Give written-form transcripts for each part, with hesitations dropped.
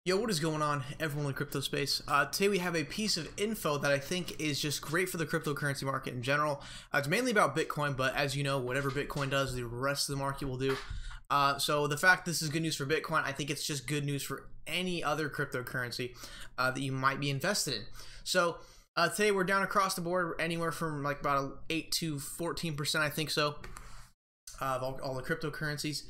Yo, what is going on, everyone in the crypto space? Today we have a piece of info that I think is just great for the cryptocurrency market in general. It's mainly about Bitcoin, but as you know, whatever Bitcoin does, the rest of the market will do. So the fact this is good news for Bitcoin, I think it's just good news for any other cryptocurrency that you might be invested in. So today we're down across the board, anywhere from like about 8 to 14%, I think so, of all the cryptocurrencies.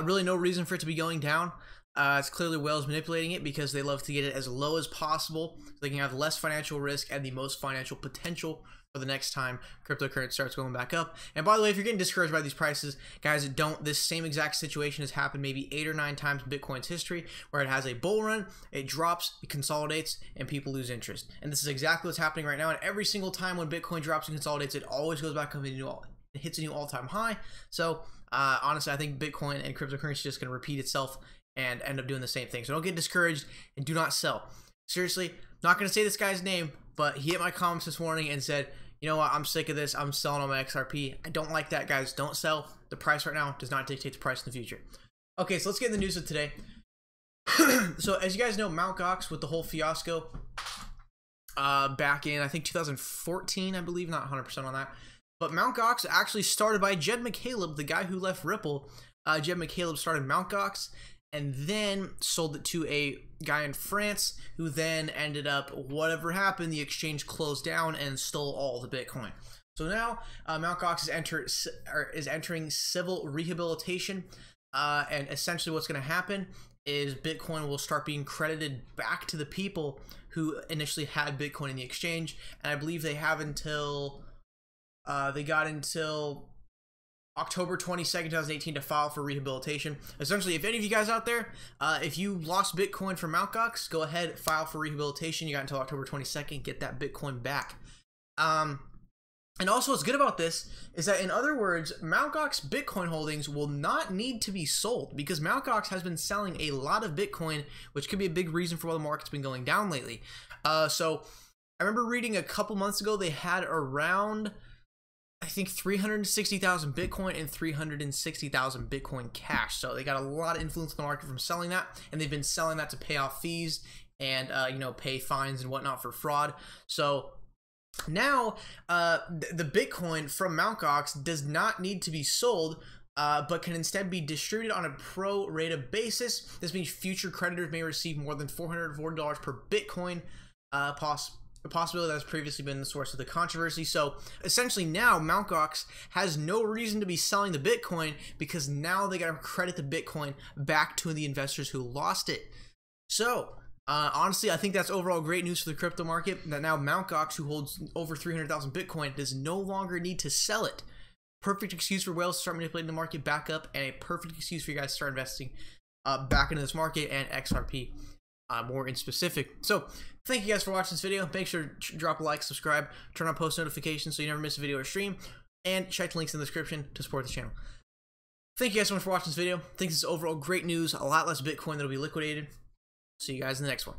Really no reason for it to be going down. It's clearly whales manipulating it because they love to get it as low as possible so they can have less financial risk and the most financial potential for the next time cryptocurrency starts going back up. And by the way, if you're getting discouraged by these prices, guys, this same exact situation has happened maybe 8 or 9 times in Bitcoin's history, where it has a bull run, it drops, it consolidates, and people lose interest. And this is exactly what's happening right now. And every single time when Bitcoin drops and consolidates, it always goes back up and it hits a new all-time high. So honestly, I think Bitcoin and cryptocurrency is just going to repeat itself and end up doing the same thing. So don't get discouraged and do not sell. Seriously, not going to say this guy's name, but he hit my comments this morning and said, you know what, I'm sick of this. I'm selling all my XRP. I don't like that, guys. Don't sell. The price right now does not dictate the price in the future. Okay, so let's get in the news of today. So as you guys know, Mt. Gox with the whole fiasco back in, I think, 2014, I believe, not 100% on that. But Mt. Gox actually started by Jed McCaleb, the guy who left Ripple. Jed McCaleb started Mt. Gox and then sold it to a guy in France who then ended up, whatever happened, the exchange closed down and stole all the Bitcoin. So now Mt. Gox is entering civil rehabilitation, and essentially what's going to happen is Bitcoin will start being credited back to the people who initially had Bitcoin in the exchange, and I believe they have until October 22nd, 2018 to file for rehabilitation. Essentially, if any of you guys out there, if you lost Bitcoin from Mt. Gox, go ahead, file for rehabilitation. You got until October 22nd, get that Bitcoin back. And also what's good about this is that, in other words, Mt. Gox Bitcoin holdings will not need to be sold because Mt. Gox has been selling a lot of Bitcoin, which could be a big reason for why the market's been going down lately. So I remember reading a couple months ago they had around, I think, 360,000 Bitcoin and 360,000 Bitcoin cash. So they got a lot of influence in the market from selling that, and they've been selling that to pay off fees and pay fines and whatnot for fraud. So now the Bitcoin from Mt. Gox does not need to be sold, but can instead be distributed on a pro rata basis. This means future creditors may receive more than $440 per Bitcoin, a possibility that's previously been the source of the controversy. So essentially now Mt. Gox has no reason to be selling the Bitcoin because now they got to credit the Bitcoin back to the investors who lost it. So honestly, I think that's overall great news for the crypto market, that now Mt. Gox, who holds over 300,000 Bitcoin, does no longer need to sell it. Perfect excuse for whales to start manipulating the market back up, and a perfect excuse for you guys to start investing back into this market and XRP. More in specific. So thank you guys for watching this video. Make sure to drop a like, subscribe, turn on post notifications so you never miss a video or stream, and check the links in the description to support the channel. Thank you guys so much for watching this video. I think this is overall great news. A lot less Bitcoin that will be liquidated. See you guys in the next one.